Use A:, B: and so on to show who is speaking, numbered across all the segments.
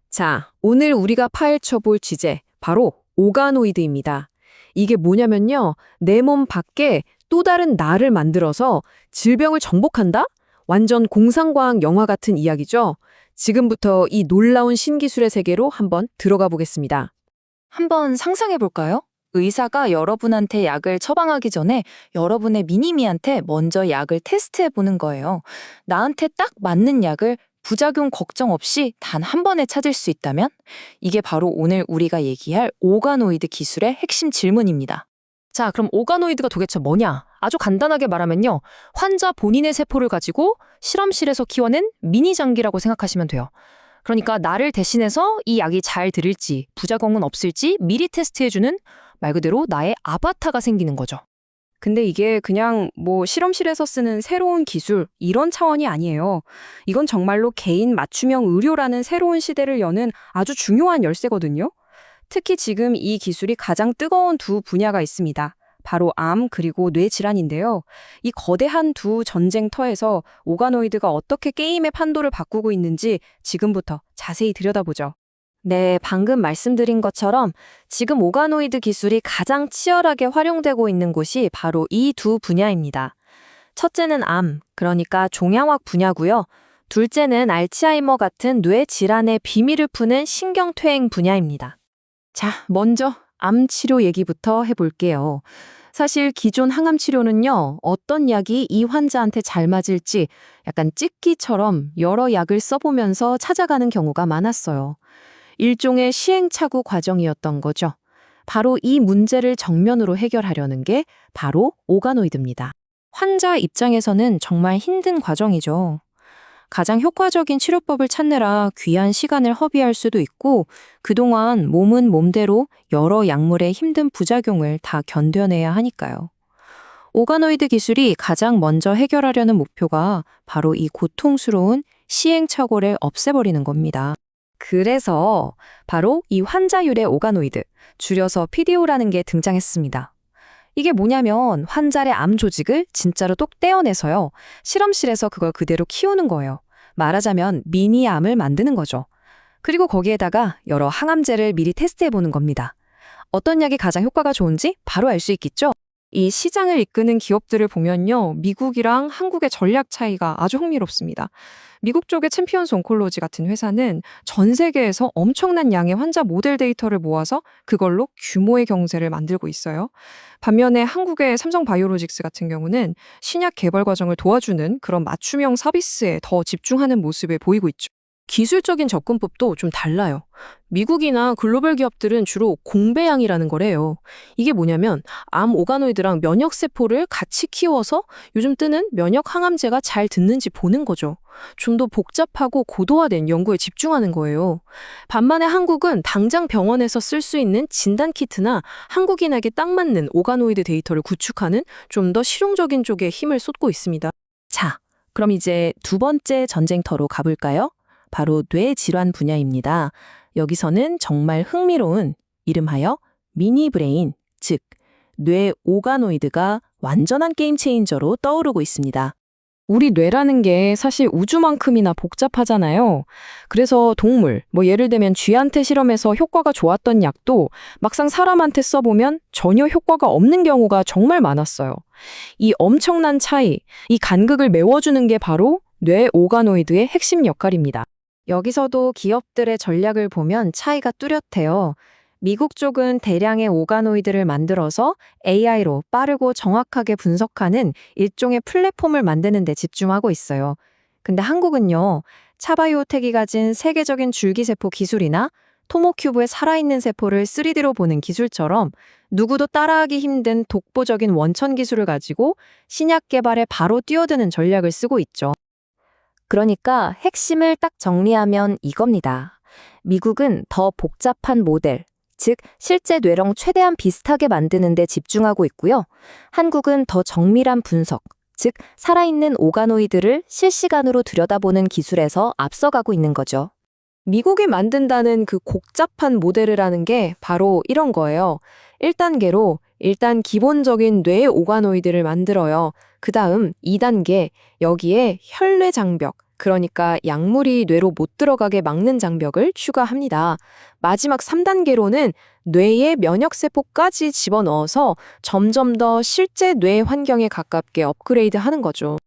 A: 자, 오늘 우리가 파헤쳐 볼 주제, 바로 오가노이드입니다. 이게 뭐냐면요, 내 몸 밖에 또 다른 나를 만들어서 질병을 정복한다? 완전 공상과학 영화 같은 이야기죠. 지금부터 이 놀라운 신기술의 세계로 한번 들어가 보겠습니다.
B: 한번 상상해 볼까요? 의사가 여러분한테 약을 처방하기 전에 여러분의 미니미한테 먼저 약을 테스트해 보는 거예요. 나한테 딱 맞는 약을 부작용 걱정 없이 단 한 번에 찾을 수 있다면? 이게 바로 오늘 우리가 얘기할 오가노이드 기술의 핵심 질문입니다.
C: 자, 그럼 오가노이드가 도대체 뭐냐? 아주 간단하게 말하면요. 환자 본인의 세포를 가지고 실험실에서 키워낸 미니 장기라고 생각하시면 돼요. 그러니까 나를 대신해서 이 약이 잘 들을지, 부작용은 없을지 미리 테스트해주는 말 그대로 나의 아바타가 생기는 거죠.
A: 근데 이게 그냥 실험실에서 쓰는 새로운 기술, 이런 차원이 아니에요. 이건 정말로 개인 맞춤형 의료라는 새로운 시대를 여는 아주 중요한 열쇠거든요. 특히 지금 이 기술이 가장 뜨거운 두 분야가 있습니다. 바로 암 그리고 뇌 질환인데요. 이 거대한 두 전쟁터에서 오가노이드가 어떻게 게임의 판도를 바꾸고 있는지 지금부터 자세히 들여다보죠. 네, 방금 말씀드린 것처럼 지금 오가노이드 기술이 가장 치열하게 활용되고 있는 곳이 바로 이 두 분야입니다. 첫째는 암, 그러니까 종양학 분야고요. 둘째는 알츠하이머 같은 뇌 질환의 비밀을 푸는 신경퇴행 분야입니다. 자, 먼저 암 치료 얘기부터 해볼게요. 사실 기존 항암 치료는요, 어떤 약이 이 환자한테 잘 맞을지 약간 찍기처럼 여러 약을 써보면서 찾아가는 경우가 많았어요. 일종의 시행착오 과정이었던 거죠. 바로 이 문제를 정면으로 해결하려는 게 바로 오가노이드입니다. 환자 입장에서는 정말 힘든 과정이죠. 가장 효과적인 치료법을 찾느라 귀한 시간을 허비할 수도 있고, 그동안 몸은 몸대로 여러 약물의 힘든 부작용을 다 견뎌내야 하니까요. 오가노이드 기술이 가장 먼저 해결하려는 목표가 바로 이 고통스러운 시행착오를 없애버리는 겁니다. 그래서 바로 이 환자율의 오가노이드, 줄여서 PDO라는 게 등장했습니다. 이게 뭐냐면 환자의 암 조직을 진짜로 똑 떼어내서요, 실험실에서 그걸 그대로 키우는 거예요. 말하자면 미니암을 만드는 거죠. 그리고 거기에다가 여러 항암제를 미리 테스트해보는 겁니다. 어떤 약이 가장 효과가 좋은지 바로 알 수 있겠죠? 이 시장을 이끄는 기업들을 보면요, 미국이랑 한국의 전략 차이가 아주 흥미롭습니다. 미국 쪽의 챔피언스 온콜로지 같은 회사는 전 세계에서 엄청난 양의 환자 모델 데이터를 모아서 그걸로 규모의 경제를 만들고 있어요. 반면에 한국의 삼성바이오로직스 같은 경우는 신약 개발 과정을 도와주는 그런 맞춤형 서비스에 더 집중하는 모습을 보이고 있죠. 기술적인 접근법도 좀 달라요. 미국이나 글로벌 기업들은 주로 공배양이라는 거래요. 이게 뭐냐면 암 오가노이드랑 면역세포를 같이 키워서 요즘 뜨는 면역 항암제가 잘 듣는지 보는 거죠. 좀 더 복잡하고 고도화된 연구에 집중하는 거예요. 반면에 한국은 당장 병원에서 쓸 수 있는 진단키트나 한국인에게 딱 맞는 오가노이드 데이터를 구축하는 좀 더 실용적인 쪽에 힘을 쏟고 있습니다. 자, 그럼 이제 두 번째 전쟁터로 가볼까요? 바로 뇌 질환 분야입니다. 여기서는 정말 흥미로운 이름하여 미니 브레인, 즉 뇌 오가노이드가 완전한 게임 체인저로 떠오르고 있습니다. 우리 뇌라는 게 사실 우주만큼이나 복잡하잖아요. 그래서 동물, 예를 들면 쥐한테 실험해서 효과가 좋았던 약도 막상 사람한테 써보면 전혀 효과가 없는 경우가 정말 많았어요. 이 엄청난 차이, 이 간극을 메워주는 게 바로 뇌 오가노이드의 핵심 역할입니다. 여기서도 기업들의 전략을 보면 차이가 뚜렷해요. 미국 쪽은 대량의 오가노이드를 만들어서 AI로 빠르고 정확하게 분석하는 일종의 플랫폼을 만드는 데 집중하고 있어요. 근데 한국은요, 차바이오텍이 가진 세계적인 줄기세포 기술이나 토모큐브의 살아있는 세포를 3D로 보는 기술처럼 누구도 따라하기 힘든 독보적인 원천 기술을 가지고 신약 개발에 바로 뛰어드는 전략을 쓰고 있죠. 그러니까 핵심을 딱 정리하면 이겁니다. 미국은 더 복잡한 모델, 즉 실제 뇌랑 최대한 비슷하게 만드는 데 집중하고 있고요. 한국은 더 정밀한 분석, 즉 살아있는 오가노이드를 실시간으로 들여다보는 기술에서 앞서가고 있는 거죠. 미국이 만든다는 그 복잡한 모델을 하는 게 바로 이런 거예요. 1단계로 일단 기본적인 뇌 오가노이드를 만들어요. 그 다음 2단계, 여기에 혈뇌 장벽,
D: 그러니까 약물이 뇌로 못 들어가게 막는 장벽을 추가합니다. 마지막 3단계로는 뇌의 면역세포까지 집어넣어서 점점 더 실제 뇌 환경에 가깝게 업그레이드 하는 거죠.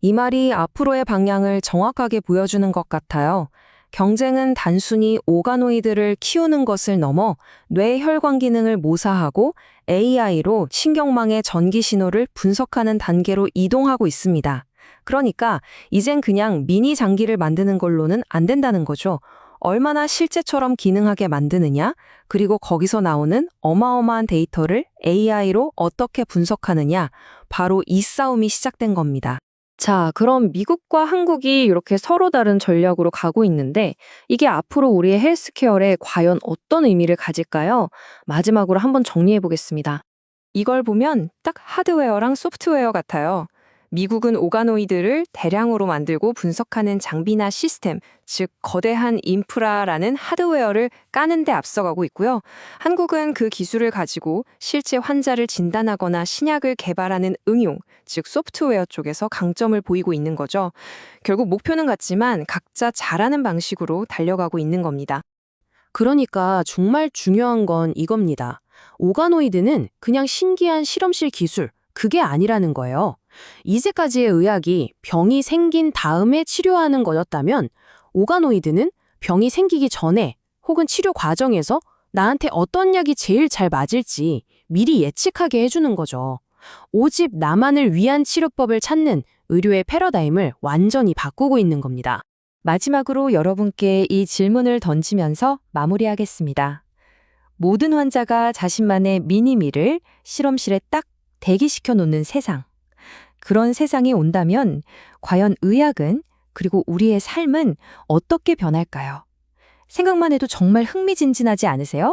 A: 이 말이 앞으로의 방향을 정확하게 보여주는 것 같아요. 경쟁은 단순히 오가노이드를 키우는 것을 넘어 뇌 혈관 기능을 모사하고 AI로 신경망의 전기 신호를 분석하는 단계로 이동하고 있습니다. 그러니까 이젠 그냥 미니 장기를 만드는 걸로는 안 된다는 거죠. 얼마나 실제처럼 기능하게 만드느냐, 그리고 거기서 나오는 어마어마한 데이터를 AI로 어떻게 분석하느냐, 바로 이 싸움이 시작된 겁니다.
D: 자, 그럼 미국과 한국이 이렇게 서로 다른 전략으로 가고 있는데 이게 앞으로 우리의 헬스케어에 과연 어떤 의미를 가질까요? 마지막으로 한번 정리해 보겠습니다. 이걸 보면 딱 하드웨어랑 소프트웨어 같아요. 미국은 오가노이드를 대량으로 만들고 분석하는 장비나 시스템, 즉 거대한 인프라라는 하드웨어를 까는 데 앞서가고 있고요. 한국은 그 기술을 가지고 실제 환자를 진단하거나 신약을 개발하는 응용, 즉 소프트웨어 쪽에서 강점을 보이고 있는 거죠. 결국 목표는 같지만 각자 잘하는 방식으로 달려가고 있는 겁니다.
C: 그러니까 정말 중요한 건 이겁니다. 오가노이드는 그냥 신기한 실험실 기술, 그게 아니라는 거예요. 이제까지의 의학이 병이 생긴 다음에 치료하는 거였다면 오가노이드는 병이 생기기 전에 혹은 치료 과정에서 나한테 어떤 약이 제일 잘 맞을지 미리 예측하게 해주는 거죠. 오직 나만을 위한 치료법을 찾는 의료의 패러다임을 완전히 바꾸고 있는 겁니다.
D: 마지막으로 여러분께 이 질문을 던지면서 마무리하겠습니다. 모든 환자가 자신만의 미니미를 실험실에 딱 대기시켜 놓는 세상. 그런 세상이 온다면 과연 의학은 그리고 우리의 삶은 어떻게 변할까요? 생각만 해도 정말 흥미진진하지 않으세요?